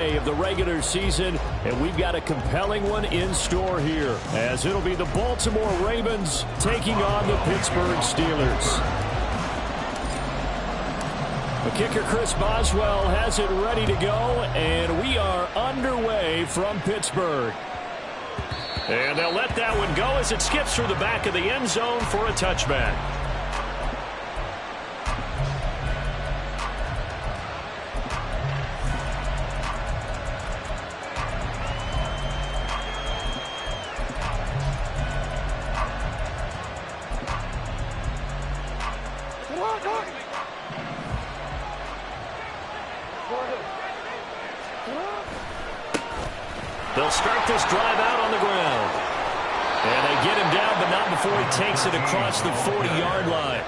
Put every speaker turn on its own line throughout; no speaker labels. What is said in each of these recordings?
of the regular season, and we've got a compelling one in store here, as it'll be the Baltimore Ravens taking on the Pittsburgh Steelers. The kicker, Chris Boswell, has it ready to go, and we are underway from Pittsburgh. And they'll let that one go as it skips through the back of the end zone for a touchback. They'll start this drive out on the ground. And they get him down, but not before he takes it across the 40-yard line.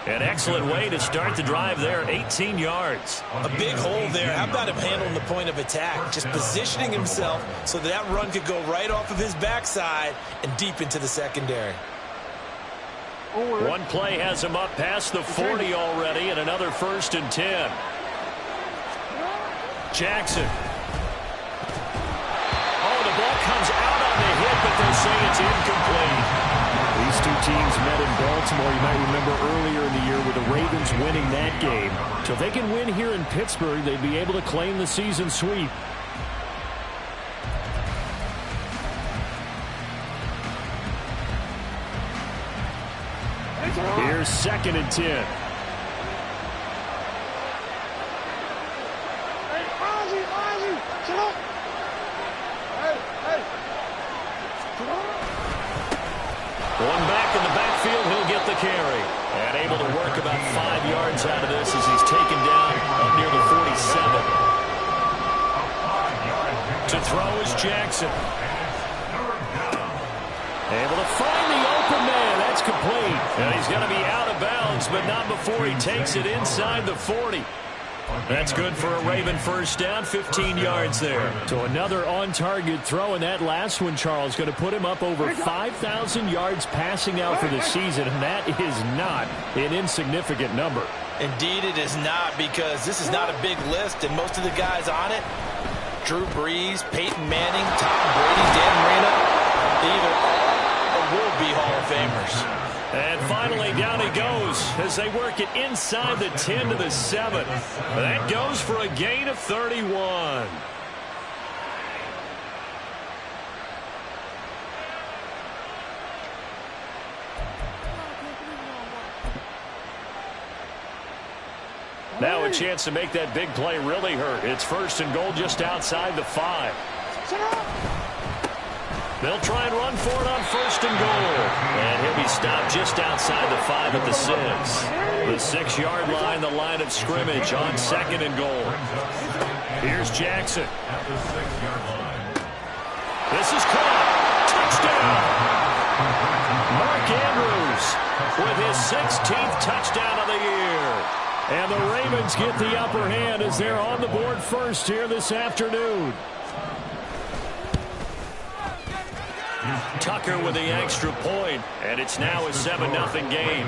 An excellent way to start the drive there, 18 yards.
A big hole there. How about him handling the point of attack? Just positioning himself so that run could go right off of his backside and deep into the secondary.
One play has him up past the 40 already, and another 1st and 10. Jackson. The ball comes out on the hit, but they say it's incomplete. These two teams met in Baltimore. You might remember earlier in the year with the Ravens winning that game. So if they can win here in Pittsburgh, they'd be able to claim the season sweep. Here's 2nd and 10. One back in the backfield, he'll get the carry. And able to work about 5 yards out of this as he's taken down up near the 47. To throw is Jackson. Able to find the open man. That's complete. And he's going to be out of bounds, but not before he takes it inside the 40. That's good for a Raven 1st down, 15 yards there. So another on-target throw, and that last one, Charles, going to put him up over 5,000 yards passing out for the season, and that is not an insignificant number.
Indeed it is not, because this is not a big list, and most of the guys on it, Drew Brees, Peyton Manning, Tom Brady, Dan Marino, they either are or will be Hall of Famers.
And finally, down he goes as they work it inside the 10 to the 7. That goes for a gain of 31. Now a chance to make that big play really hurt. It's 1st and goal just outside the 5. They'll try and run for it on 1st and goal. And he'll be stopped just outside the 5 at the 6. The 6-yard line, the line of scrimmage on 2nd and goal. Here's Jackson. This is caught. Touchdown. Mark Andrews with his 16th touchdown of the year. And the Ravens get the upper hand as they're on the board first here this afternoon. Tucker with the extra point, and it's now a 7-0 game.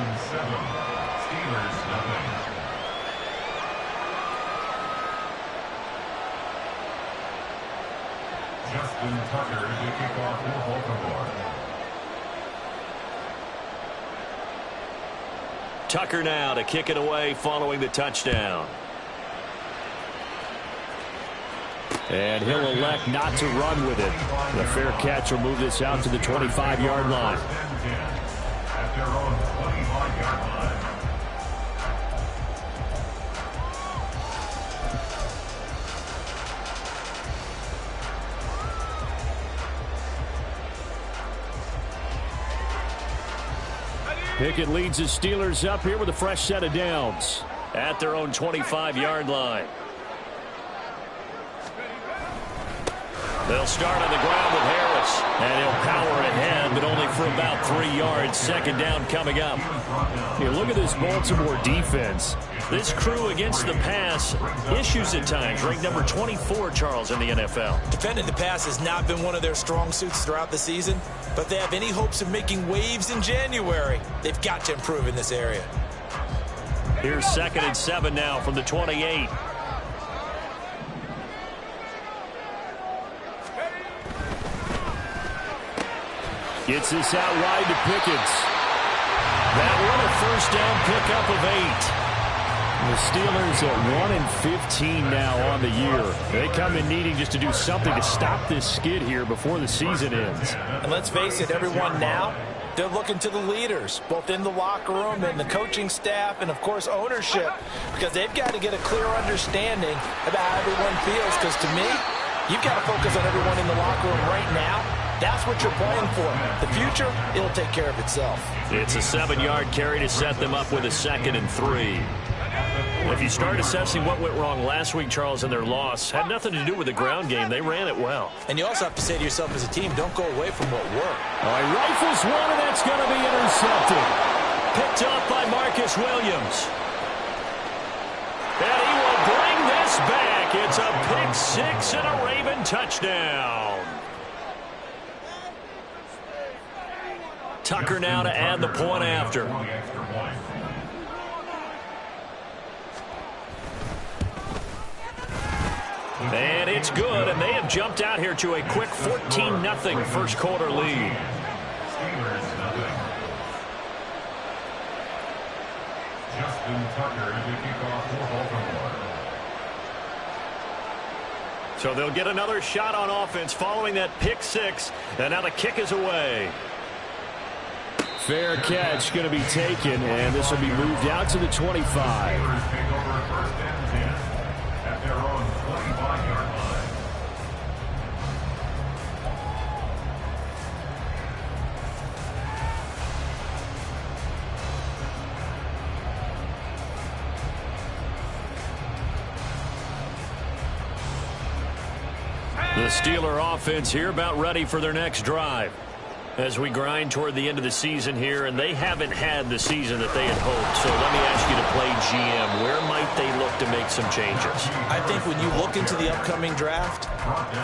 Justin Tucker is the kickoff for Baltimore. Tucker now to kick it away following the touchdown. And he'll elect not to run with it. The fair catch will move this out to the 25-yard line. At their own 25-yard line. Pickett leads the Steelers up here with a fresh set of downs at their own 25-yard line. They'll start on the ground with Harris, and he'll power ahead, but only for about 3 yards. 2nd down coming up. Here, look at this Baltimore defense. This crew against the pass, issues at times. Ranked number 24, Charles, in the NFL.
Defending the pass has not been one of their strong suits throughout the season, but they have any hopes of making waves in January. They've got to improve in this area.
Here's 2nd and 7 now from the 28. Gets this out wide to Pickens. That one a first down pickup of 8. The Steelers at 1-15 now on the year. They come in needing just to do something to stop this skid here before the season ends.
And let's face it, everyone now, they're looking to the leaders, both in the locker room and the coaching staff and, of course, ownership, because they've got to get a clear understanding about how everyone feels, because to me, you've got to focus on everyone in the locker room right now. That's what you're playing for. The future, it'll take care of itself.
It's a 7-yard carry to set them up with a 2nd and 3. If you start assessing what went wrong last week, Charles, in their loss, had nothing to do with the ground game. They ran it well.
And you also have to say to yourself as a team, don't go away from what worked.
All right, rifles one, and that's going to be intercepted. Picked off by Marcus Williams. And he will bring this back. It's a pick 6 and a Raven touchdown. Tucker now to add the point after. And it's good, and they have jumped out here to a quick 14-0 first quarter lead. So they'll get another shot on offense following that pick 6, and now the kick is away. Fair catch going to be taken, and this will be moved out to the 25. The Steeler offense here about ready for their next drive as we grind toward the end of the season here, and they haven't had the season that they had hoped. So let me ask you to play GM. Where might they look to make some changes?
I think when you look into the upcoming draft,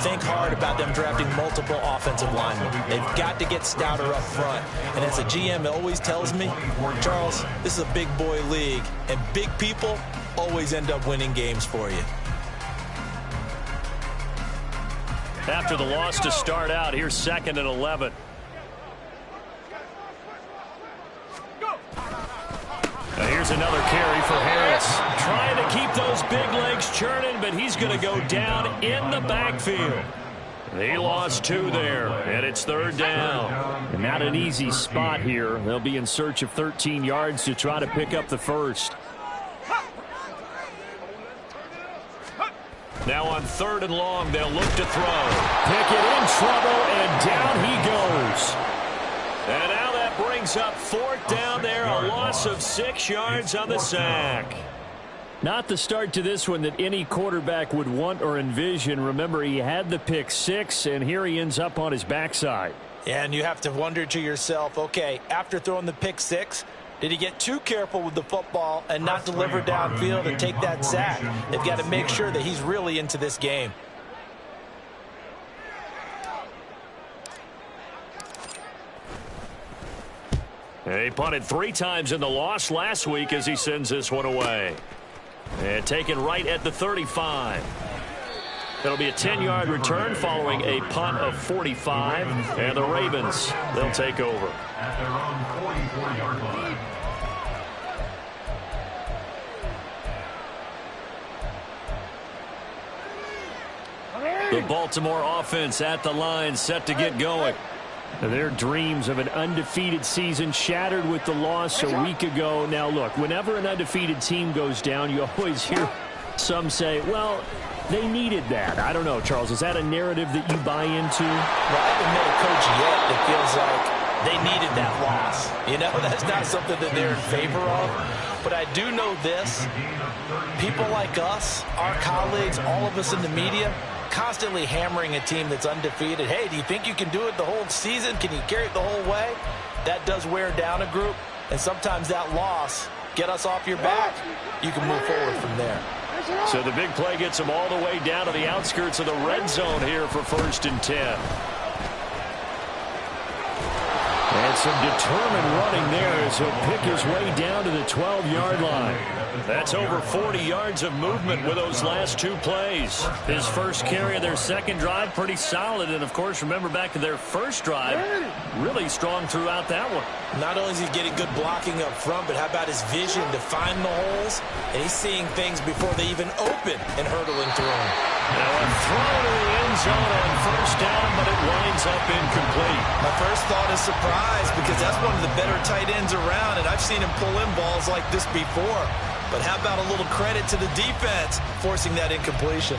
think hard about them drafting multiple offensive linemen. They've got to get stouter up front. And as a GM, it always tells me, Charles, this is a big boy league, and big people always end up winning games for you.
After the loss to start out, here's 2nd and 11. Now here's another carry for Harris. Trying to keep those big legs churning, but he's going to go down in the backfield. He lost 2 there, and it's 3rd down. And not an easy spot here. They'll be in search of 13 yards to try to pick up the first. Now on 3rd and long, they'll look to throw. Pickett in trouble, and down he goes. And now that brings up 4th down there, a loss of 6 yards on the sack. Not the start to this one that any quarterback would want or envision. Remember, he had the pick 6, and here he ends up on his backside.
Yeah, and you have to wonder to yourself, okay, after throwing the pick 6, did he get too careful with the football and not deliver downfield and take that sack? They've got to make sure that he's really into this game.
He punted 3 times in the loss last week as he sends this one away. And taken right at the 35. It'll be a 10-yard return following a punt of 45. And the Ravens, they'll take over. At their own 44-yard line. The Baltimore offense at the line, set to get going. Their dreams of an undefeated season shattered with the loss a week ago. Now, look, whenever an undefeated team goes down, you always hear some say, well, they needed that. I don't know, Charles. Is that a narrative that you buy into?
Well, I haven't met a coach yet that feels like they needed that loss. You know, that's not something that they're in favor of. But I do know this. People like us, our colleagues, all of us in the media, constantly hammering a team that's undefeated. Hey, do you think you can do it the whole season? Can you carry it the whole way? That does wear down a group, and sometimes that loss, get us off your back, you can move forward from there.
So the big play gets them all the way down to the outskirts of the red zone here for 1st and 10. And some determined running there as he'll pick his way down to the 12-yard line. That's over 40 yards of movement with those last two plays. His first carry of their second drive, pretty solid. And, of course, remember back to their first drive, really strong throughout that one.
Not only is he getting good blocking up front, but how about his vision to find the holes? And he's seeing things before they even open and hurdling through them.
Now a throw to the end zone on first down, but it winds up incomplete.
My first thought is surprise because that's one of the better tight ends around, and I've seen him pull in balls like this before. But how about a little credit to the defense forcing that incompletion?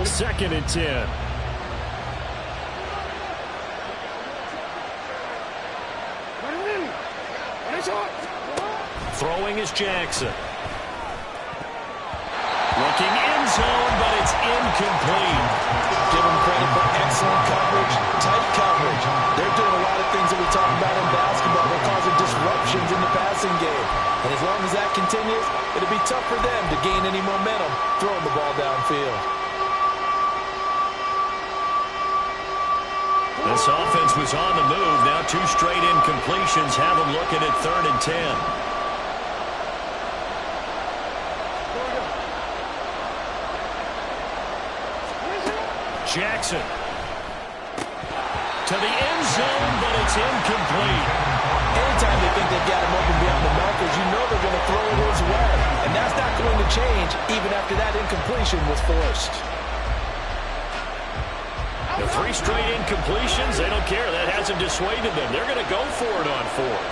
Second and 10. Throwing is Jackson. Looking end zone, but it's incomplete.
Give him credit for excellent coverage, tight coverage. They're doing a lot of things that we talk about in basketball. They're causing disruptions in the passing game. And as long as that continues, it'll be tough for them to gain any momentum throwing the ball downfield.
This offense was on the move. Now two straight incompletions have them looking at 3rd and 10. Jackson to the end zone, but it's incomplete.
Anytime they think they've got him open beyond the markers, you know they're going to throw it his way. And that's not going to change even after that incompletion was forced.
The 3 straight incompletions, they don't care. That hasn't dissuaded them. They're going to go for it on 4th.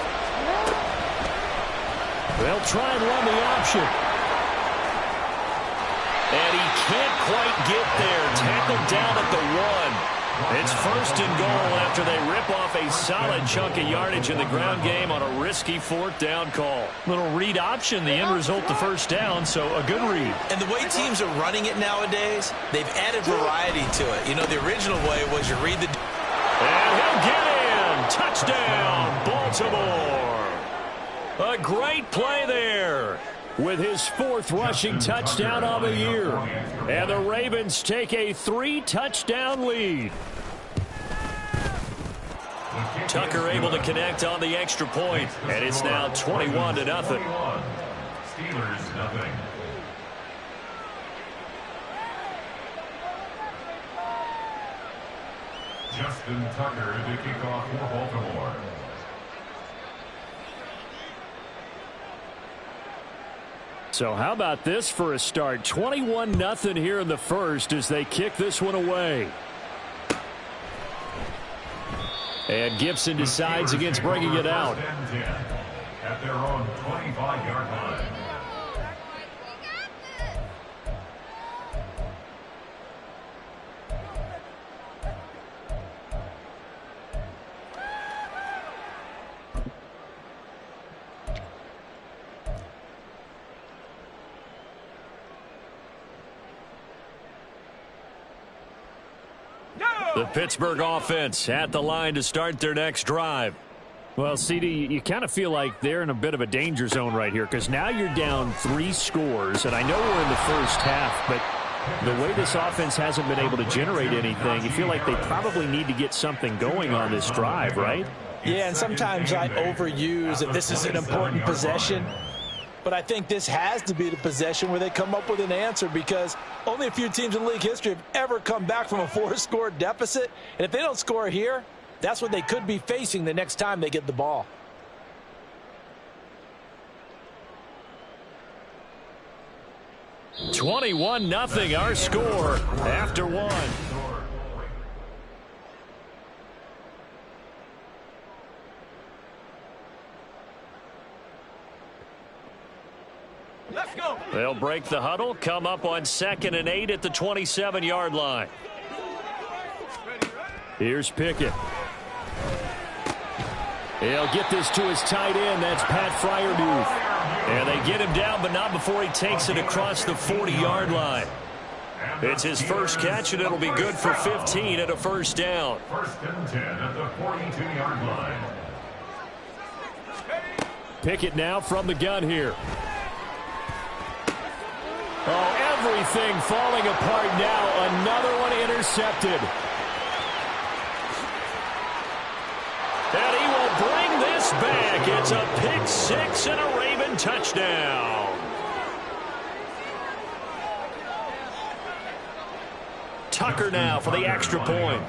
They'll try and run the option. And he can't quite get there. Tackled down at the 1. It's 1st and goal after they rip off a solid chunk of yardage in the ground game on a risky 4th down call. Little read option, the end result, the first down, so a good read.
And the way teams are running it nowadays, they've added variety to it. You know, the original way was you read the...
And he'll get in. Touchdown, Baltimore. A great play there with his 4th rushing touchdown of the year. And the Ravens take a 3-touchdown lead. Tucker able to connect on the extra point, and it's now 21-0.
Steelers nothing. Justin Tucker to kick off for Baltimore.
So how about this for a start? 21-0 here in the first as they kick this one away. And Gibson decides against bringing it out.
At their own 25-yard line.
The Pittsburgh offense at the line to start their next drive. Well, CD, you kind of feel like they're in a bit of a danger zone right here because now you're down 3 scores, and I know we're in the first half, but the way this offense hasn't been able to generate anything, you feel like they probably need to get something going on this drive, right?
Yeah, and sometimes I overuse that this is an important possession. But I think this has to be the possession where they come up with an answer because only a few teams in league history have ever come back from a 4-score deficit. And if they don't score here, that's what they could be facing the next time they get the ball.
(21-0) our score after 1.
Let's go.
They'll break the huddle, come up on 2nd and 8 at the 27-yard line. Here's Pickett. He'll get this to his tight end. That's Pat Freiermuth. And they get him down, but not before he takes it across the 40-yard line. It's his first catch, and it'll be good for 15 at a first down.
1st and 10 at the 42-yard line.
Pickett now from the gun here. Oh, Everything falling apart now. Another one intercepted. And he will bring this back. It's a pick six and a Raven touchdown. Tucker now for the extra point.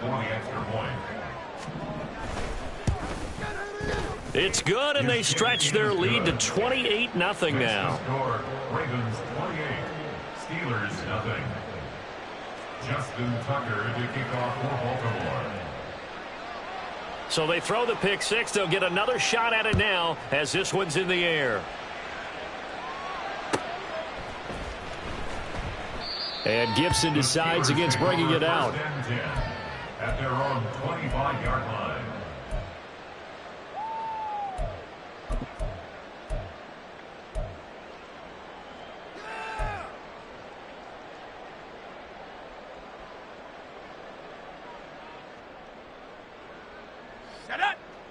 It's good, and they stretch their lead to 28-0 now.
Ravens 28, Steelers nothing. Justin Tucker to kick off for Baltimore.
So they throw the pick six. They'll get another shot at it now as this one's in the air. And Gibson decides against bringing it out.
At their own 25-yard line.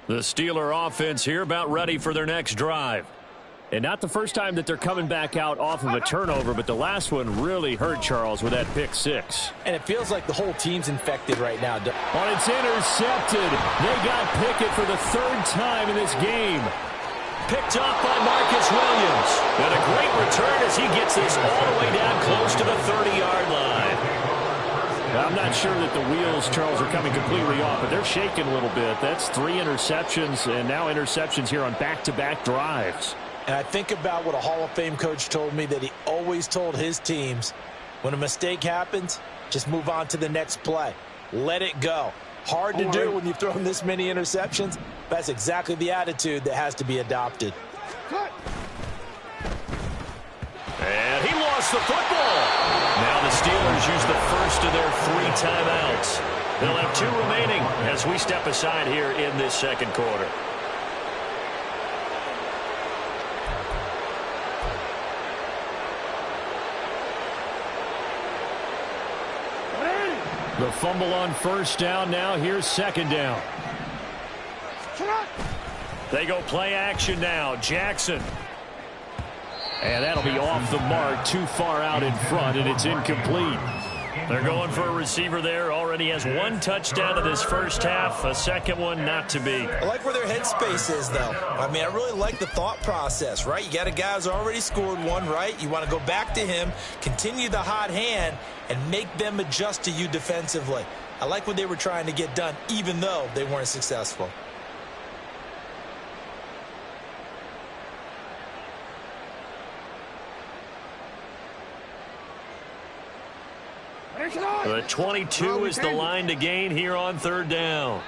The Steeler offense here about ready for their next drive. And not the first time that they're coming back out off of a turnover, but the last one really hurt Charles with that pick six.
And it feels like the whole team's infected right now.
Oh, it's intercepted. They got Pickett for the third time in this game. Picked off by Marcus Williams. And a great return as he gets this all the way down close to the 30-yard line. I'm not sure that the wheels, Charles, are coming completely off, but they're shaking a little bit. That's 3 interceptions, and now interceptions here on back-to-back drives.
And I think about what a Hall of Fame coach told me that he always told his teams, when a mistake happens, just move on to the next play. Let it go. Hard to do when you've thrown this many interceptions. That's exactly the attitude that has to be adopted.
And he lost the football. Now the Steelers use the first of their 3 timeouts. They'll have 2 remaining as we step aside here in this second quarter. The fumble on first down now. Here's second down. They go play action now. Jackson. And that'll be off the mark, too far out in front, and it's incomplete. They're going for a receiver there. Already has 1 touchdown in this first half. A second one not to be.
I like where their headspace is, though. I mean, I really like the thought process, right? You got a guy who's already scored 1, right? You want to go back to him, continue the hot hand, and make them adjust to you defensively. I like what they were trying to get done, even though they weren't successful.
The 22 is the line to gain here on third down.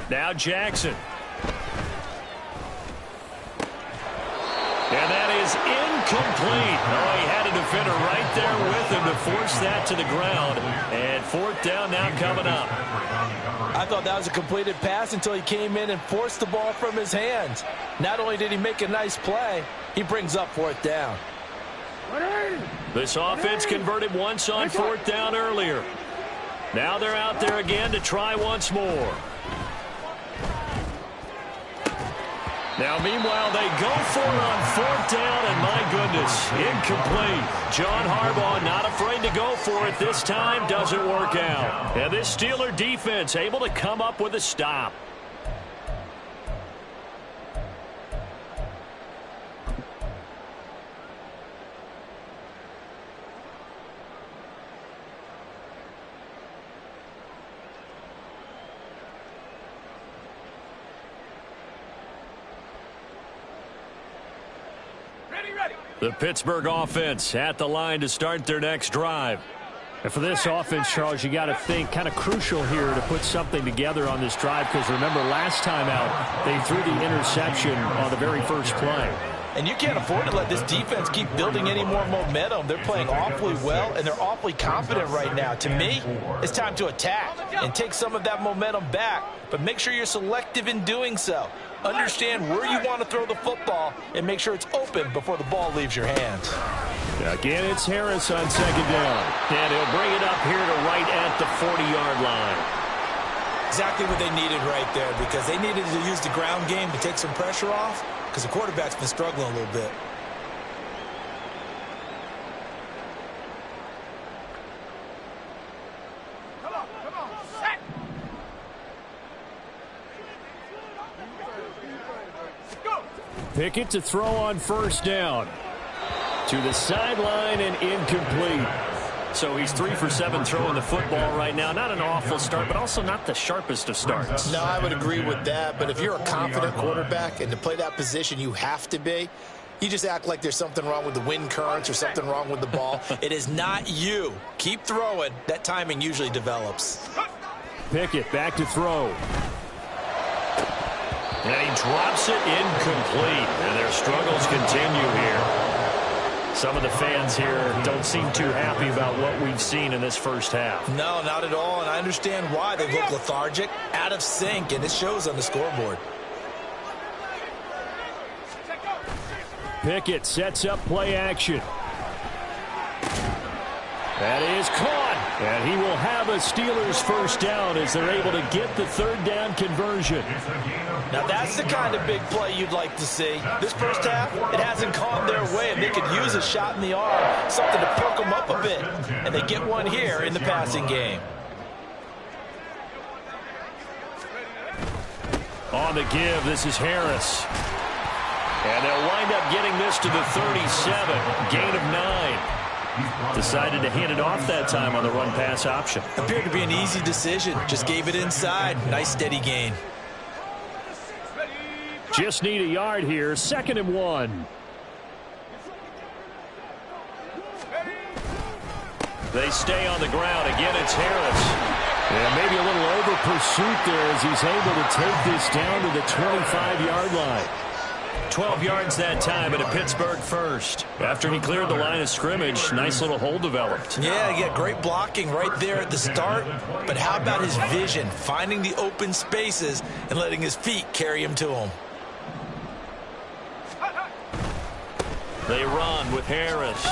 Now Jackson. And that is incomplete. Oh, he had a defender right there with him to force that to the ground. And fourth down now coming up.
I thought that was a completed pass until he came in and forced the ball from his hands. Not only did he make a nice play, he brings up fourth down.
This offense converted once on fourth down earlier. Now they're out there again to try once more. Now, meanwhile, they go for it on fourth down, and my goodness, incomplete. John Harbaugh not afraid to go for it this time. Doesn't work out. And this Steeler defense able to come up with a stop. The Pittsburgh offense at the line to start their next drive. And for this offense, Charles, you got to think kind of crucial here to put something together on this drive, because remember last time out they threw the interception on the very first play.
And you can't afford to let this defense keep building any more momentum. They're playing awfully well, and they're awfully confident right now. To me, it's time to attack and take some of that momentum back, but make sure you're selective in doing so. Understand where you want to throw the football and make sure it's open before the ball leaves your hands.
Again, it's Harris on second down. And he'll bring it up here to right at the 40-yard line.
Exactly what they needed right there, because they needed to use the ground game to take some pressure off, because the quarterback's been struggling a little bit.
Pickett to throw on first down. To the sideline and incomplete. So he's 3 for 7 throwing the football right now. Not an awful start, but also not the sharpest of starts.
No, I would agree with that. But if you're a confident quarterback and to play that position you have to be, you just act like there's something wrong with the wind currents or something wrong with the ball. It is not you. Keep throwing. That timing usually develops.
Pickett back to throw. And he drops it incomplete. And their struggles continue here. Some of the fans here don't seem too happy about what we've seen in this first half.
No, not at all, and I understand why. They look lethargic, out of sync, and it shows on the scoreboard.
Pickett sets up play action. That is caught. And he will have a Steelers first down as they're able to get the third down conversion.
Now that's the kind of big play you'd like to see. This first half, it hasn't gone their way, and they could use a shot in the arm, something to perk them up a bit. And they get one here in the passing game.
On the give, this is Harris. And they'll wind up getting this to the 37. Gain of 9. Decided to hand it off that time on the run-pass option.
Appeared to be an easy decision. Just gave it inside. Nice steady gain.
Just need a yard here. 2nd and 1. They stay on the ground. Again, it's Harris. And maybe a little over pursuit there as he's able to take this down to the 25-yard line. 12 yards that time, and a Pittsburgh first. After he cleared the line of scrimmage, nice little hole developed.
Yeah, great blocking right there at the start. But how about his vision, finding the open spaces and letting his feet carry him to them?
They run with Harris.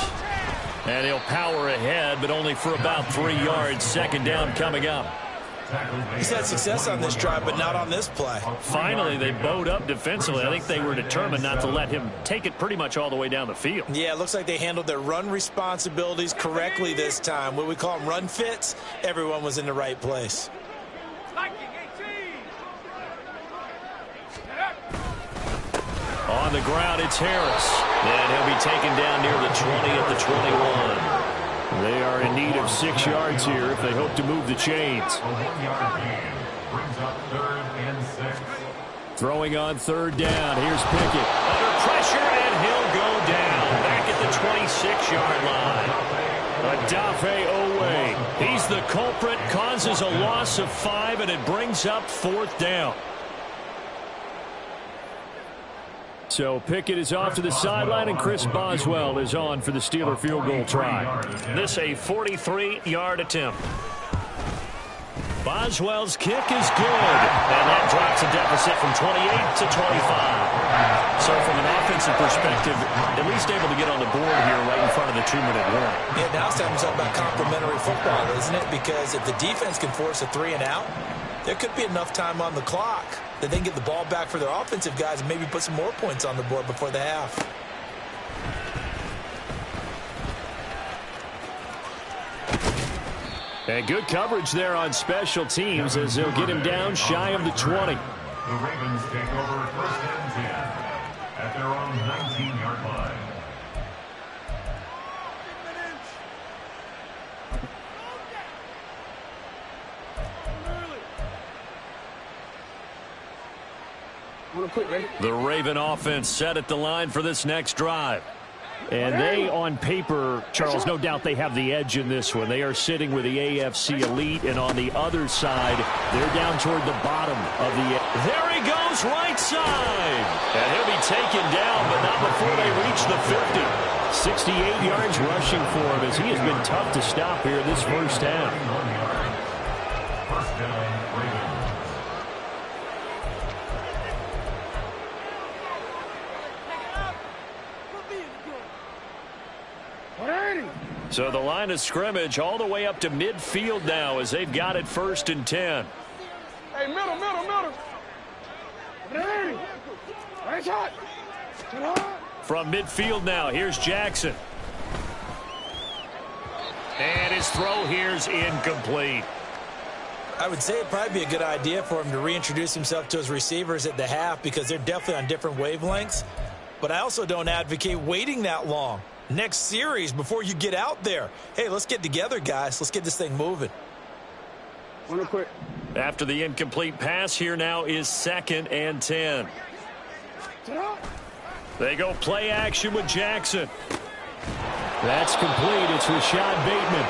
And he'll power ahead, but only for about 3 yards. 2nd down coming up.
He's had success on this drive, but not on this play.
Finally, they bowed up defensively. I think they were determined not to let him take it pretty much all the way down the field.
Yeah, it looks like they handled their run responsibilities correctly this time. What we call them run fits, everyone was in the right place.
On the ground, it's Harris. And he'll be taken down near the 20 at the 21. They are in need of 6 yards here if they hope to move the chains. Throwing on 3rd down. Here's Pickett. Under pressure, and he'll go down. Back at the 26-yard line. Odafe Oweh. He's the culprit. Causes a loss of 5, and it brings up 4th down. So Pickett is off to the sideline, and Chris Boswell is on for the Steeler field goal try. This a 43-yard attempt. Boswell's kick is good, and that drops a deficit from 28 to 25. So from an offensive perspective, at least able to get on the board here right in front of the 2-minute warning.
Yeah, now it's time to talk about complementary football, isn't it? Because if the defense can force a 3 and out, there could be enough time on the clock that they can get the ball back for their offensive guys and maybe put some more points on the board before the half.
And good coverage there on special teams as they'll get him down shy of the 20.
The Ravens take over 1st and 10 at their own 19-yard line.
The Raven offense set at the line for this next drive. And they, on paper, Charles, no doubt they have the edge in this one. They are sitting with the AFC elite, and on the other side, they're down toward the bottom of the... There he goes, right side! And he'll be taken down, but not before they reach the 50. 68 yards rushing for him as he has been tough to stop here this first half.
1st down, Ravens.
So the line of scrimmage all the way up to midfield now as they've got it 1st and 10.
middle. Right shot.
From midfield now, here's Jackson. And his throw here's incomplete.
I would say it'd probably be a good idea for him to reintroduce himself to his receivers at the half because they're definitely on different wavelengths. But I also don't advocate waiting that long. Next series before you get out there. Hey, let's get together, guys. Let's get this thing moving.
Real quick.
After the incomplete pass, here now is 2nd and 10. They go play action with Jackson. That's complete. It's Rashad Bateman.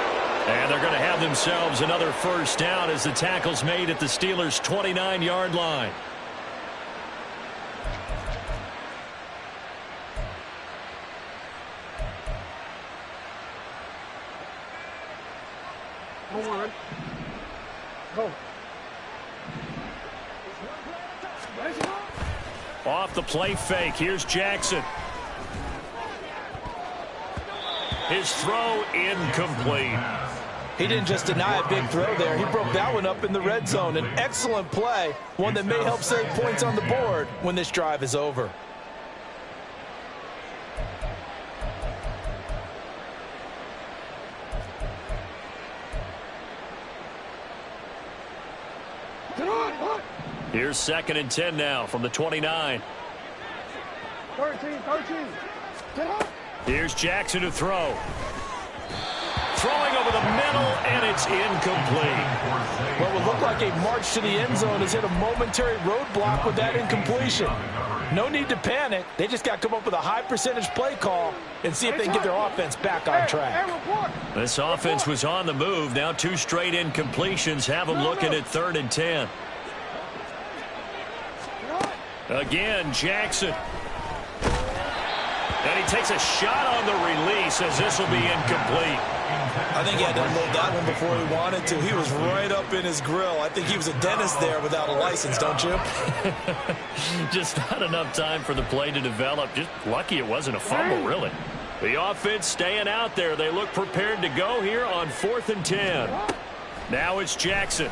And they're going to have themselves another first down as the tackle's made at the Steelers' 29-yard line.
Go.
Off the play fake, here's Jackson. His throw incomplete.
He didn't just deny a big throw there. He broke that one up in the red zone. An excellent play, one that may help save points on the board when this drive is over.
Here's 2nd and 10 now from the 29.
13.
Here's Jackson to throw. Throwing over the middle, and it's incomplete.
What would look like a march to the end zone has hit a momentary roadblock with that incompletion. No need to panic. They just got to come up with a high percentage play call and see if they can get their offense back on track.
This offense was on the move. Now 2 straight incompletions have them looking at 3rd and 10. Again, Jackson. And he takes a shot on the release as this will be incomplete.
I think he had to unload that one before he wanted to. He was right up in his grill. I think he was a dentist there without a license, don't you?
Just not enough time for the play to develop. Just lucky it wasn't a fumble, really. The offense staying out there. They look prepared to go here on 4th and 10. Now it's Jackson.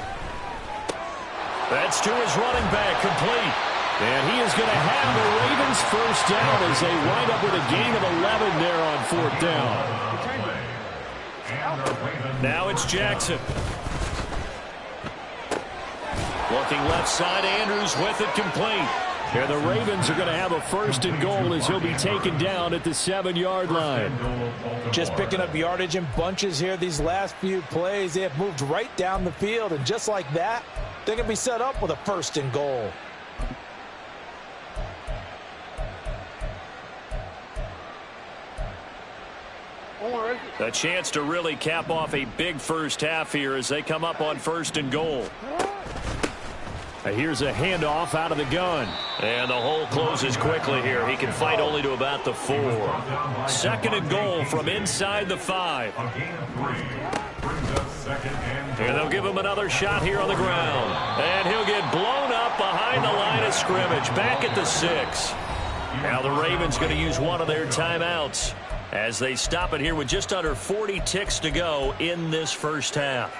That's to his running back, complete. And he is going to have the Ravens first down as they wind up with a gain of 11 there on 4th down. Now it's Jackson. Looking left side, Andrews with it, complete. And the Ravens are going to have a 1st and goal as he'll be taken down at the 7-yard line.
Just picking up yardage in bunches here these last few plays. They have moved right down the field, and just like that, they're going to be set up with a 1st and goal.
A chance to really cap off a big first half here as they come up on 1st and goal. Here's a handoff out of the gun. And the hole closes quickly here. He can fight only to about the 4. 2nd and goal from inside the 5. And they'll give him another shot here on the ground. And he'll get blown up behind the line of scrimmage. Back at the 6. Now the Ravens going to use one of their timeouts as they stop it here with just under 40 ticks to go in this first half.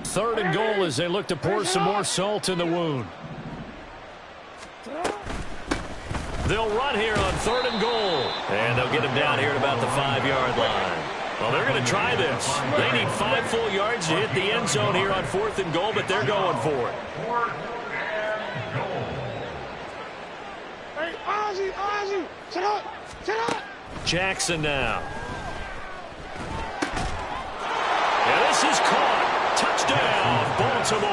Third and goal as they look to pour some more salt in the wound. They'll run here on 3rd and goal. And they'll get him down here at about the 5-yard line. Well, they're going to try this. They need 5 full yards to hit the end zone here on 4th and goal, but they're going for it.
Hey, Ozzie, sit up.
Jackson now. And this is caught. Touchdown, Baltimore.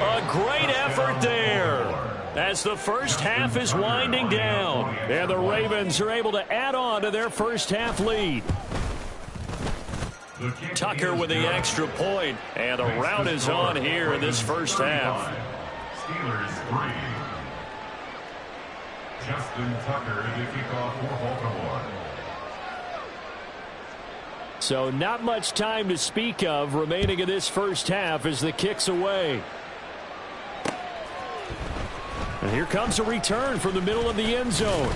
A great effort there as the first half is winding down. And the Ravens are able to add on to their first half lead. Tucker with the extra point, and the rout is on here in this first half.
Steelers 3. Justin Tucker to kick off for Baltimore.
So not much time to speak of remaining in this first half as the kick's away. And here comes a return from the middle of the end zone.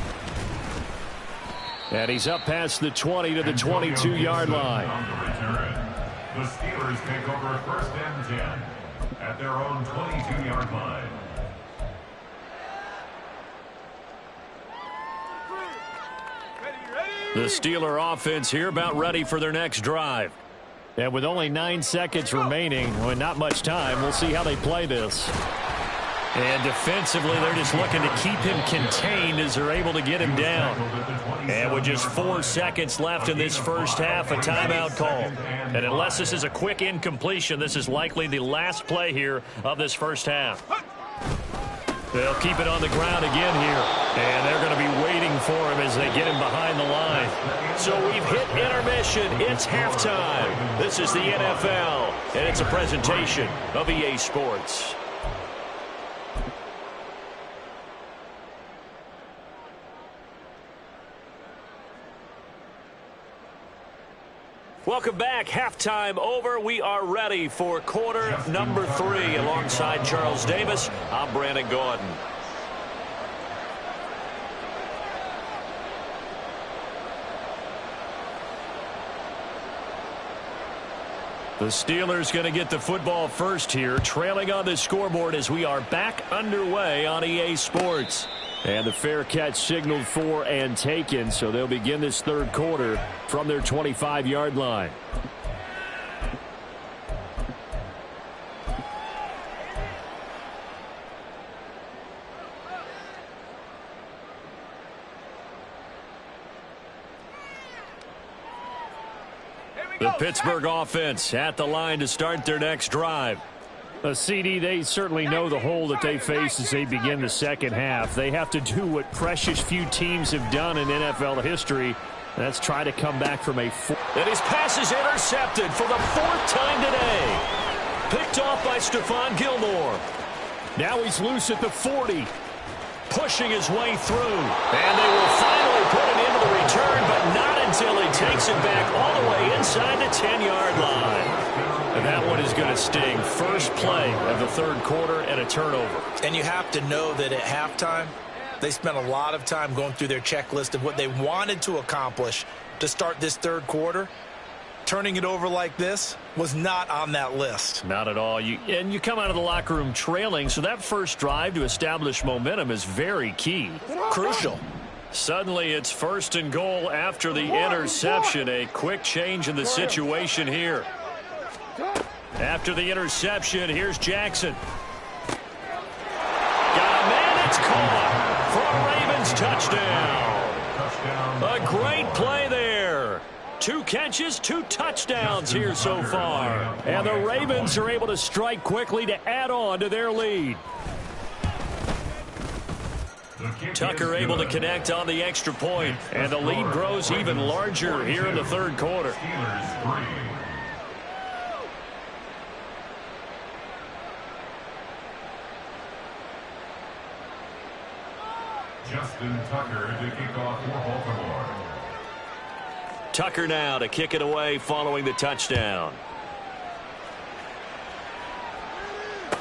And he's up past the 20 to the 22-yard line.
The Steelers take over first and 10 at their own 22-yard line.
The Steeler offense here about ready for their next drive. And with only 9 seconds remaining, well, not much time, we'll see how they play this. And defensively, they're just looking to keep him contained as they're able to get him down. And with just 4 seconds left in this first half, a timeout call. And unless this is a quick incompletion, this is likely the last play here of this first half. They'll keep it on the ground again here. And they're going to be waiting for him as they get him behind the line. So we've hit intermission. It's halftime. This is the NFL, and it's a presentation of EA Sports. Welcome back. Halftime over. We are ready for quarter number 3. Alongside Charles Davis, I'm Brandon Gaudin. The Steelers going to get the football first here, trailing on the scoreboard as we are back underway on EA Sports. And the fair catch signaled for and taken, so they'll begin this third quarter from their 25-yard line. The Pittsburgh offense at the line to start their next drive. CD, they certainly know the hole that they face as they begin the second half. They have to do what precious few teams have done in NFL history. That's try to come back from a four. And his pass is intercepted for the 4th time today. Picked off by Stephon Gilmore. Now he's loose at the 40. Pushing his way through. And they will finally put it into the return, but not until he takes it back all the way inside the 10-yard line. And that one is going to sting. First play of the third quarter and a turnover.
And you have to know that at halftime, they spent a lot of time going through their checklist of what they wanted to accomplish to start this third quarter. Turning it over like this was not on that list.
Not at all. And you come out of the locker room trailing, so that first drive to establish momentum is very key.
Crucial.
Suddenly it's 1st and goal after the interception. A quick change in the situation here. After the interception, here's Jackson. Got a man, it's caught for a Ravens touchdown. A great play there. 2 catches, 2 touchdowns here so far. And the Ravens are able to strike quickly to add on to their lead. Tucker able to connect on the extra point, and the lead grows even larger here in the third quarter.
Justin Tucker to kick off for Baltimore.
Tucker now to kick it away following the touchdown.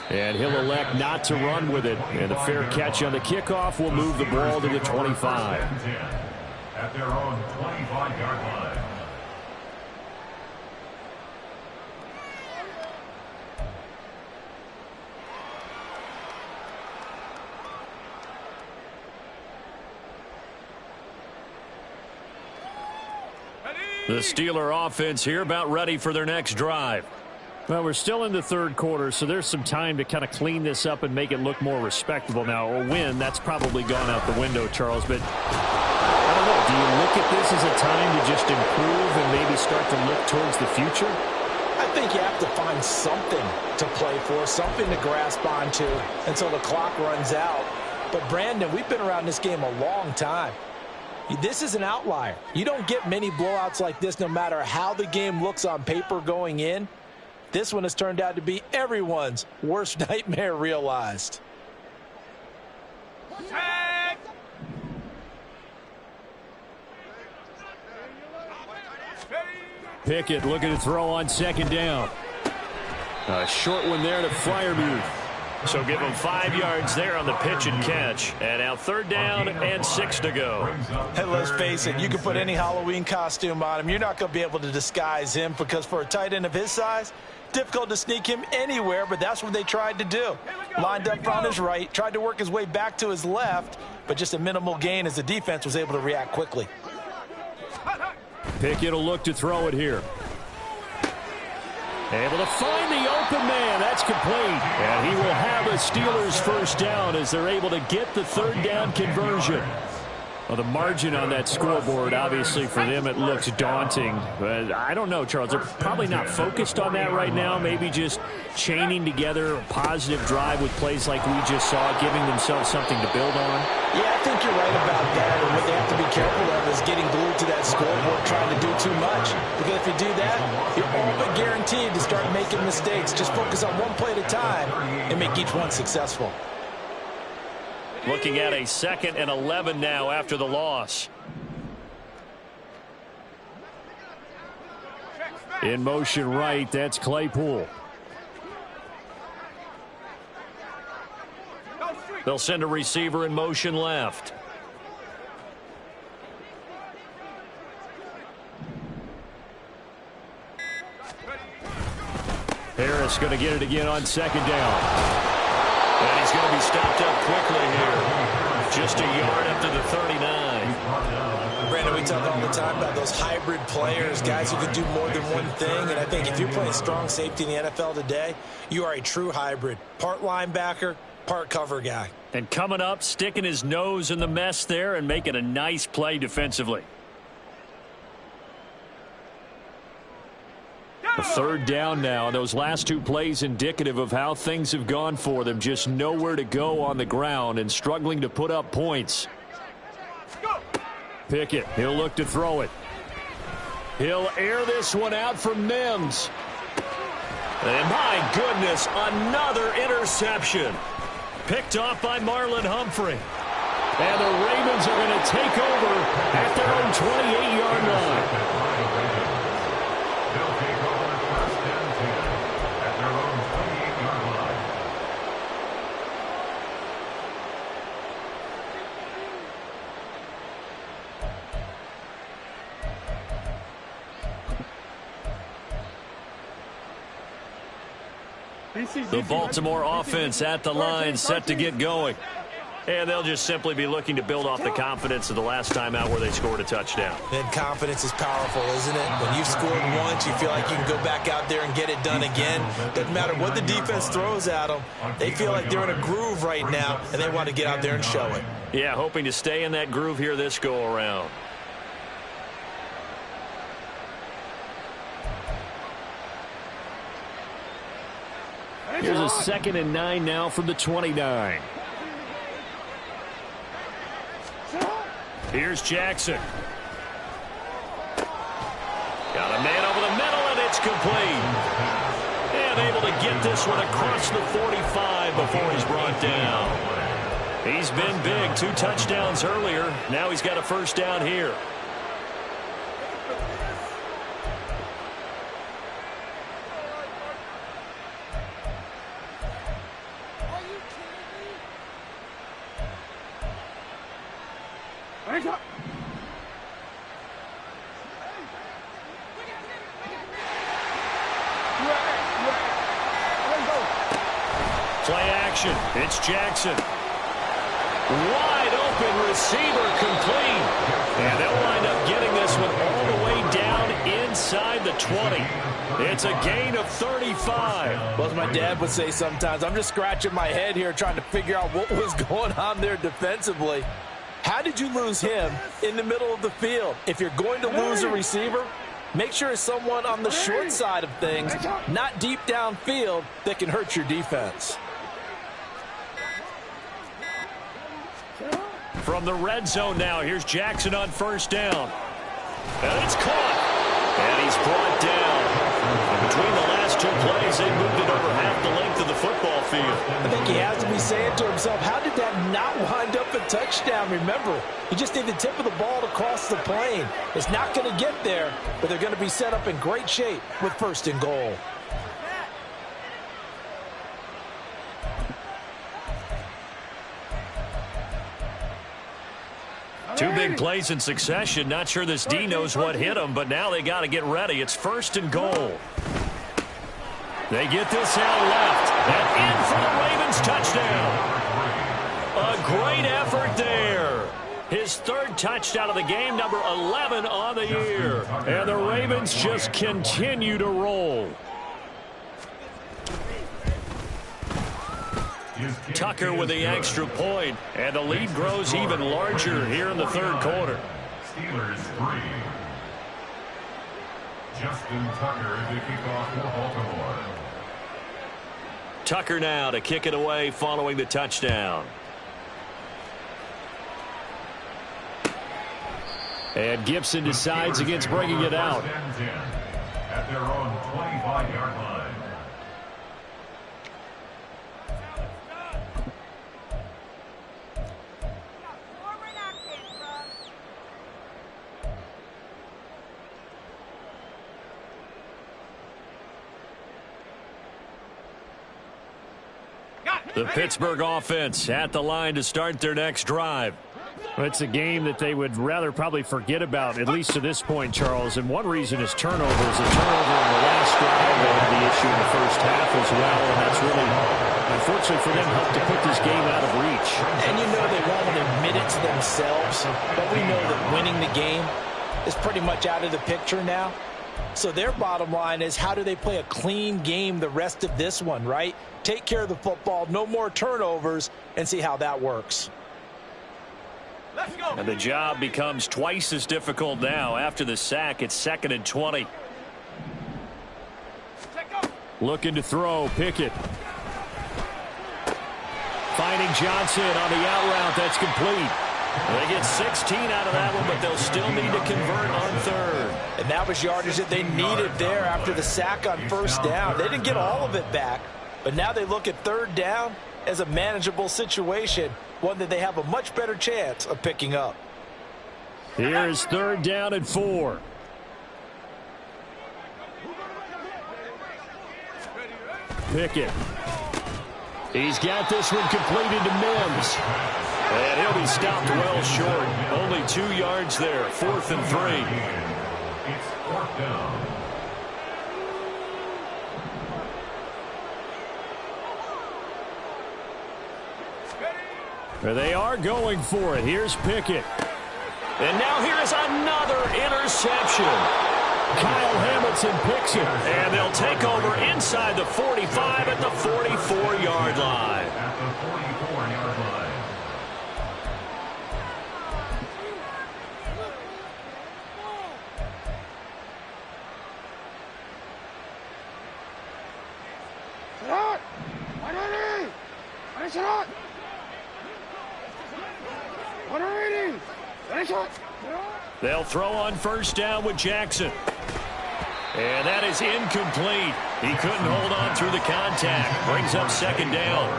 And he'll elect not to run with it. And a fair catch on the kickoff will move the ball to the 25.
At their own 25-yard line.
The Steeler offense here about ready for their next drive. Well, we're still in the third quarter, so there's some time to kind of clean this up and make it look more respectable. Now, a win, that's probably gone out the window, Charles, but I don't know. Do you look at this as a time to just improve and maybe start to look towards the future?
I think you have to find something to play for, something to grasp onto until the clock runs out. But, Brandon, we've been around this game a long time. This is an outlier. You don't get many blowouts like this no matter how the game looks on paper going in. This one has turned out to be everyone's worst nightmare realized.
Pickett looking to throw on second down. A short one there to Freiermuth. So give him 5 yards there on the pitch and catch. And now third down and 6 to go.
Hey, let's face it, you can put any Halloween costume on him. You're not going to be able to disguise him because for a tight end of his size, difficult to sneak him anywhere, but that's what they tried to do. Lined up on his right, tried to work his way back to his left, but just a minimal gain as the defense was able to react quickly.
Pickett will look to throw it here. Able to find the open man. That's complete. And he will have a Steelers first down as they're able to get the third down conversion. Well, the margin on that scoreboard, obviously for them it looks daunting. But I don't know, Charles. They're probably not focused on that right now. Maybe just chaining together a positive drive with plays like we just saw, giving themselves something to build on.
Yeah, I think you're right about that. And what they have to be careful of is getting glued to that scoreboard, trying to do too much. Because if you do that, you're all but guaranteed to start making mistakes. Just focus on one play at a time and make each one successful.
Looking at a 2nd and 11 now after the loss. In motion right, that's Claypool. They'll send a receiver in motion left. Harris going to get it again on second down. And he's going to be stopped up quickly here. Just a yard up to the 39.
Brandon, we talk all the time about those hybrid players, guys who can do more than one thing. And I think if you're playing strong safety in the NFL today, you are a true hybrid. Part linebacker, part cover guy.
And coming up, sticking his nose in the mess there and making a nice play defensively. A third down now. Those last 2 plays indicative of how things have gone for them. Just nowhere to go on the ground and struggling to put up points. Pickett, he'll look to throw it. He'll air this one out for Mims. And my goodness, another interception. Picked off by Marlon Humphrey. And the Ravens are going to take over at their own 28-yard line. The Baltimore offense at the line, set to get going. And they'll just simply be looking to build off the confidence of the last time out where they scored a touchdown.
And confidence is powerful, isn't it? When you've scored once, you feel like you can go back out there and get it done again. Doesn't matter what the defense throws at them. They feel like they're in a groove right now, and they want to get out there and show it.
Yeah, hoping to stay in that groove here this go-around. Here's a 2nd and 9 now from the 29. Here's Jackson. Got a man over the middle, and it's complete. And able to get this one across the 45 before he's brought down. He's been big. 2 touchdowns earlier. Now he's got a first down here. Play action. It's Jackson. Wide open receiver complete. And they'll wind up getting this one all the way down inside the 20. It's a gain of 35.
Well, as my dad would say sometimes, I'm just scratching my head here trying to figure out what was going on there defensively. How did you lose him in the middle of the field? If you're going to lose a receiver, make sure it's someone on the short side of things, not deep downfield, that can hurt your defense.
From the red zone now, here's Jackson on first down. And it's caught. And he's brought down. And between the last 2 plays, they moved it over half the length of the football field.
I think he has to be saying to himself, how did that not wind up a touchdown? Remember, you just need the tip of the ball to cross the plane. It's not going to get there, but they're going to be set up in great shape with 1st and goal.
Two big plays in succession. Not sure this D knows what hit him, but now they got to get ready. It's 1st and goal. They get this out left. And in for the Ravens touchdown. A great effort there. His 3rd touchdown of the game, number 11 on the year. And the Ravens just continue to roll. Tucker with the extra point, and the lead grows even larger here in the 3rd quarter.
Steelers 3. Justin Tucker to kick off for Baltimore.
Tucker now to kick it away following the touchdown. And Gibson decides against bringing it out.
At their own 25-yard line.
The Pittsburgh offense at the line to start their next drive.
Well, it's a game that they would rather probably forget about, at least to this point, Charles. And one reason is turnovers. A turnover in the last drive, they had the issue in the first half as well. And that's really, unfortunately for them, helped to put this game out of reach.
And you know they won't admit it to themselves, but we know that winning the game is pretty much out of the picture now. So their bottom line is, how do they play a clean game the rest of this one, right? Take care of the football, no more turnovers, and see how that works.
Let's go. And the job becomes twice as difficult now. After the sack, it's 2nd and 20.
Looking to throw, Pickett.
Finding Johnson on the out route. That's complete. They get 16 out of that one, but they'll still need to convert on 3rd.
And that was yardage that they needed there after the sack on 1st down. They didn't get all of it back, but now they look at 3rd down as a manageable situation, one that they have a much better chance of picking up.
Here's 3rd down and 4. Pickett.
He's got this one completed to Mims. And he'll be stopped well short. Only 2 yards there. 4th and 3.
It's 4th down.
They are going for it. Here's Pickett.
And now here is another interception.
Kyle Hamilton picks it.
And they'll take over inside the 45 at the 44-yard line.
At the 44-yard line.
Shot! Shot!
They'll throw on 1st down with Jackson. And that is incomplete. He couldn't hold on through the contact. Brings up 2nd down.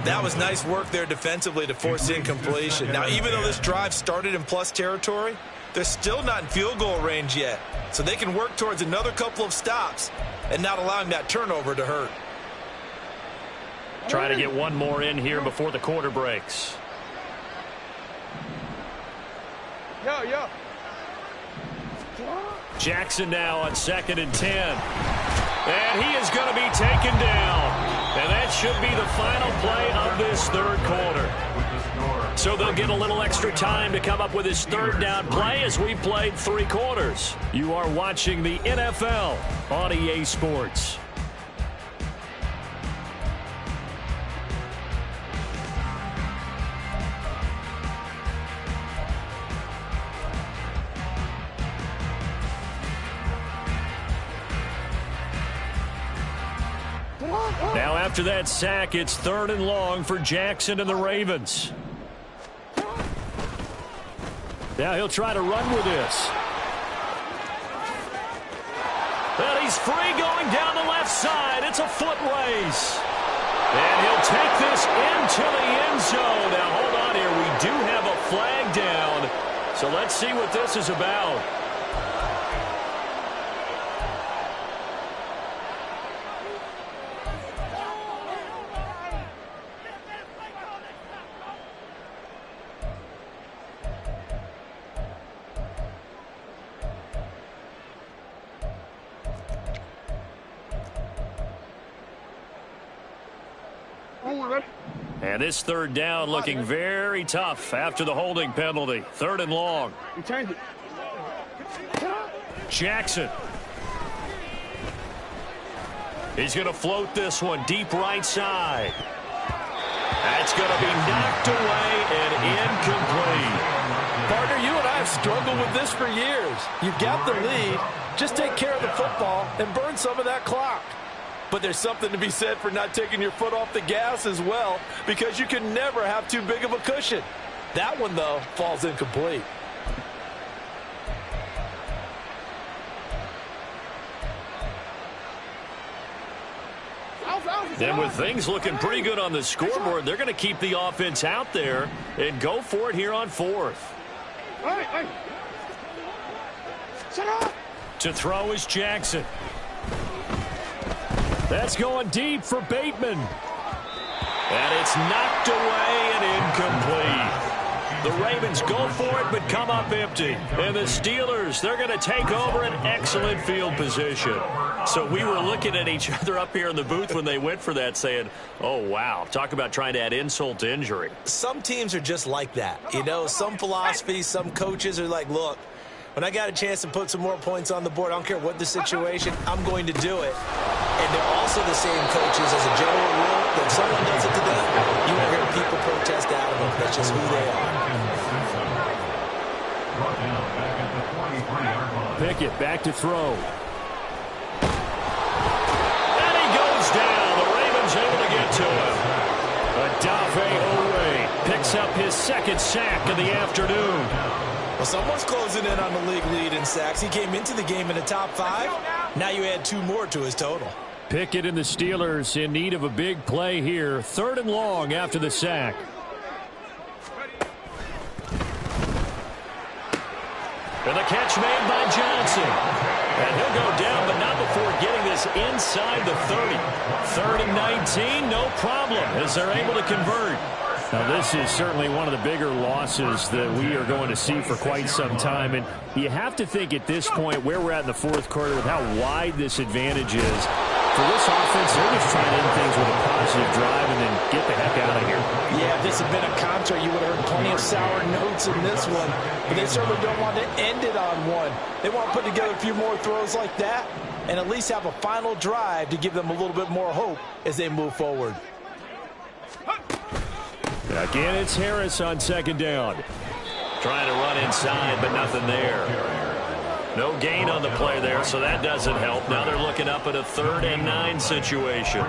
That was nice work there defensively to force incompletion. Now, even though this drive started in plus territory, they're still not in field goal range yet. So they can work towards another couple of stops and not allowing that turnover to hurt.
Trying to get one more in here before the quarter breaks.
Yo.
Jackson now on 2nd and 10. And he is going to be taken down. And that should be the final play of this 3rd quarter. So they'll get a little extra time to come up with his 3rd down play as we played 3 quarters. You are watching the NFL on EA Sports. Now after that sack, it's 3rd and long for Jackson and the Ravens. Now he'll try to run with this. And he's free going down the left side. It's a foot race. And he'll take this into the end zone. Now, hold on here. We do have a flag down. So let's see what this is about. And this third down looking very tough after the holding penalty. 3rd and long. Jackson. He's going to float this one deep right side. That's going to be knocked away and incomplete.
Partner, you and I have struggled with this for years. You've got the lead. Just take care of the football and burn some of that clock. But there's something to be said for not taking your foot off the gas as well, because you can never have too big of a cushion. That one, though, falls incomplete.
Then with things looking pretty good on the scoreboard, they're going to keep the offense out there and go for it here on 4th. To throw is Jackson. That's going deep for Bateman. And it's knocked away and incomplete. The Ravens go for it but come up empty. And the Steelers, they're going to take over an excellent field position. So we were looking at each other up here in the booth when they went for that saying, oh, wow, talk about trying to add insult to injury.
Some teams are just like that. You know, some philosophies, some coaches are like, look, when I got a chance to put some more points on the board, I don't care what the situation, I'm going to do it. And they're also the same coaches as a general rule. If someone does it to them, you won't hear people protest out of them. That's just who they are.
Pickett back to throw.
And he goes down. The Ravens able to get to him. Odafe Oweh picks up his 2nd sack of the afternoon.
Well, someone's closing in on the league lead in sacks. He came into the game in the top 5. Now you add 2 more to his total.
Pickett and the Steelers in need of a big play here. 3rd and long after the sack.
And the catch made by Johnson. And he'll go down, but not before getting this inside the 30. 3rd and 19, no problem, as they're able to convert.
Now, this is certainly one of the bigger losses that we are going to see for quite some time. And you have to think at this point where we're at in the 4th quarter with how wide this advantage is. For this offense, they're just trying to end things with a positive drive and then get the heck out of here.
Yeah, if this had been a contra, you would have heard plenty of sour notes in this one. But they certainly don't want to end it on one. They want to put together a few more throws like that and at least have a final drive to give them a little bit more hope as they move forward.
Again, it's Harris on 2nd down.
Trying to run inside, but nothing there. No gain on the play there, so that doesn't help. Now they're looking up at a 3rd and 9 situation.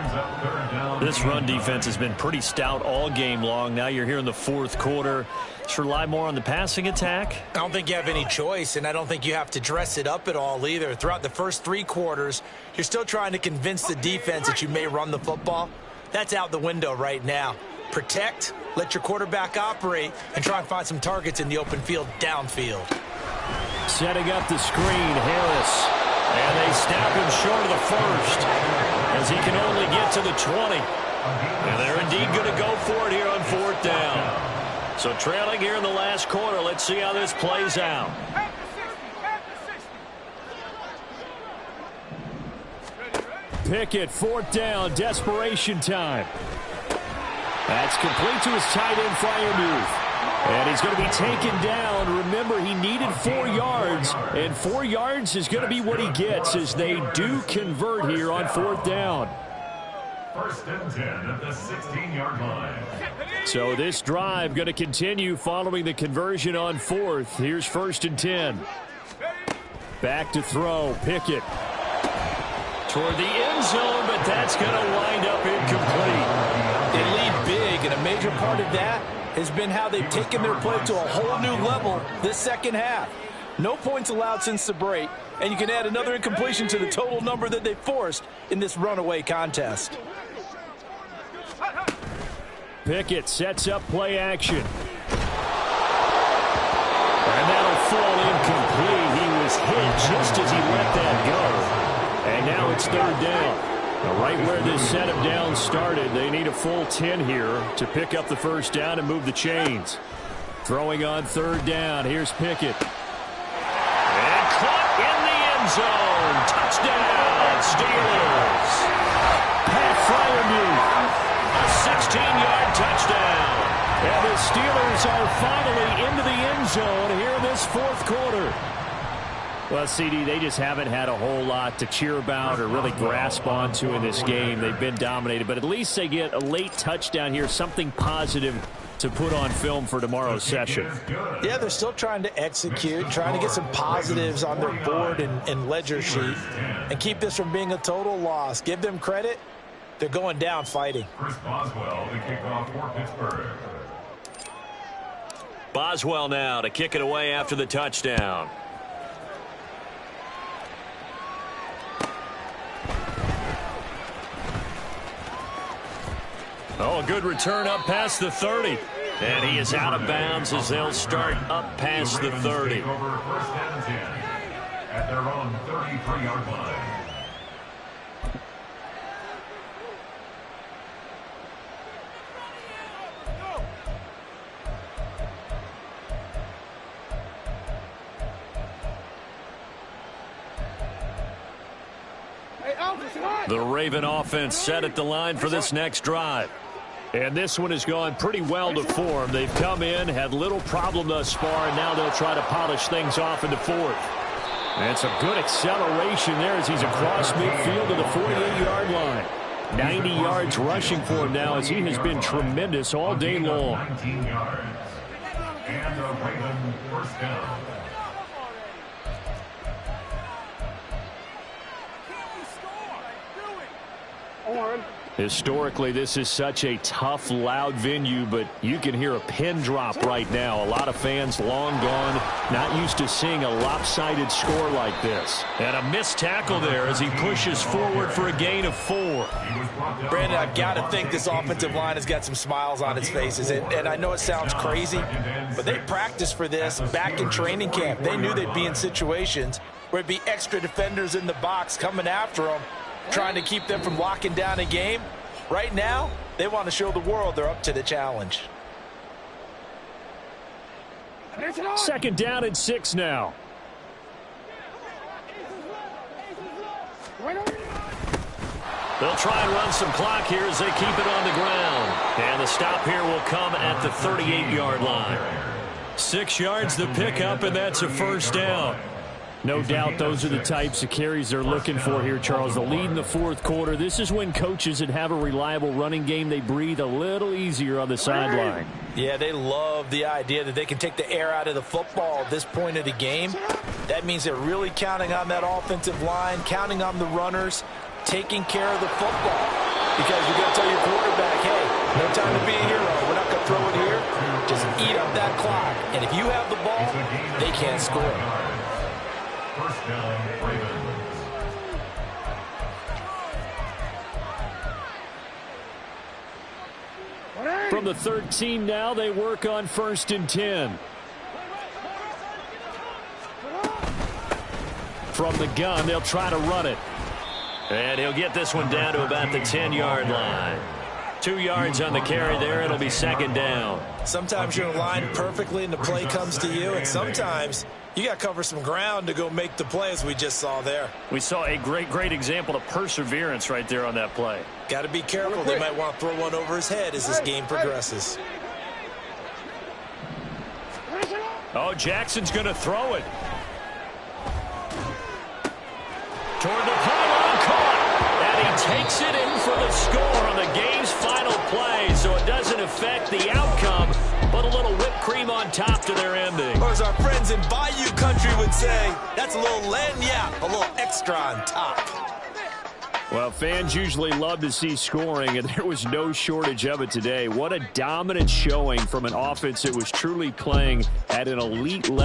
This run defense has been pretty stout all game long. Now you're here in the 4th quarter. Just rely more on the passing attack.
I don't think you have any choice, and I don't think you have to dress it up at all either. Throughout the first 3 quarters, you're still trying to convince the defense that you may run the football. That's out the window right now. Protect, let your quarterback operate, and try and find some targets in the open field downfield.
Setting up the screen, Harris.
And they snap him short of the 1st as he can only get to the 20. And they're indeed going to go for it here on 4th down. So trailing here in the last quarter. Let's see how this plays out.
Pickett, 4th down, desperation time. That's complete to his tight end, Freiermuth. And he's going to be taken down. Remember, he needed 4 yards, and 4 yards is going to be what he gets as they do convert here on 4th down.
1st and 10 at the 16-yard line.
So this drive going to continue following the conversion on 4th. Here's 1st and 10. Back to throw, Pickett.
Toward the end zone, but that's going to wind up incomplete.
They lead big, and a major part of that has been how they've taken their play to a whole new level this 2nd half. No points allowed since the break, and you can add another incompletion to the total number that they forced in this runaway contest.
Pickett sets up play action. And that'll fall incomplete. He was hit just as he let that go. And now it's third down. Now right where this setup down started, they need a full 10 here to pick up the first down and move the chains. Throwing on third down. Here's Pickett. And caught in the end zone. Touchdown, Steelers. Pat Freiermuth. A 16-yard touchdown. And the Steelers are finally into the end zone here in this fourth quarter. Well, CD, they just haven't had a whole lot to cheer about or really grasp onto in this game. They've been dominated, but at least they get a late touchdown here, something positive to put on film for tomorrow's session.
Yeah, they're still trying to execute, trying to get some positives on their board and ledger sheet and keep this from being a total loss. Give them credit. They're going down fighting.
Chris Boswell, the kickoff for Pittsburgh.
Boswell now to kick it away after the touchdown. Oh, a good return up past the 30. And he is out of bounds as they'll start up past the 30.
Take over first and 10 at their own 33-yard line.
The Raven offense set at the line for this next drive.
And this one has gone pretty well to form. They've come in, had little problem thus far, and now they'll try to polish things off in the fourth. And some good acceleration there as he's across midfield to the 48-yard line. 90 yards rushing for him now as he has been tremendous all day long.
19 yards. And a Raven first down.
Historically, this is such a tough, loud venue, but you can hear a pin drop right now. A lot of fans long gone, not used to seeing a lopsided score like this.
And a missed tackle there as he pushes forward for a gain of 4.
Brandon, I've got to think this offensive line has got some smiles on its faces. And I know it sounds crazy, but they practiced for this back in training camp. They knew they'd be in situations where it'd be extra defenders in the box coming after them, trying to keep them from locking down a game. Right now, they want to show the world they're up to the challenge.
Second down and 6 now.
They'll try and run some clock here as they keep it on the ground. And the stop here will come at the 38-yard line. 6 yards the pickup, and that's a first down.
No doubt those are the types of carries they're looking for here, Charles. The lead in the fourth quarter. This is when coaches that have a reliable running game, they breathe a little easier on the sideline.
Yeah, they love the idea that they can take the air out of the football at this point of the game. That means they're really counting on that offensive line, counting on the runners, taking care of the football. Because you're going to tell your quarterback, hey, no time to be a hero. We're not going to throw it here. Just eat up that clock. And if you have the ball, they can't score.
First down, Ravens.
From the 13 now, they work on 1st and 10. From the gun, they'll try to run it.
And he'll get this one down to about the 10-yard line. 2 yards on the carry there. It'll be second down.
Sometimes you're aligned perfectly and the play comes to you, and sometimes you got to cover some ground to go make the play, as we just saw there.
We saw a great example of perseverance right there on that play.
Got to be careful. They might want to throw one over his head as this game progresses.
Oh, Jackson's going to throw it. Toward the pylon, caught. And he takes it in for the score on the game's final play, so it doesn't affect the outcome, but a little whipped cream on top to their ending.
Or as our friends in Bayou Country would say, that's a little lagniappe, a little extra on top.
Well, fans usually love to see scoring, and there was no shortage of it today. What a dominant showing from an offense that was truly playing at an elite level.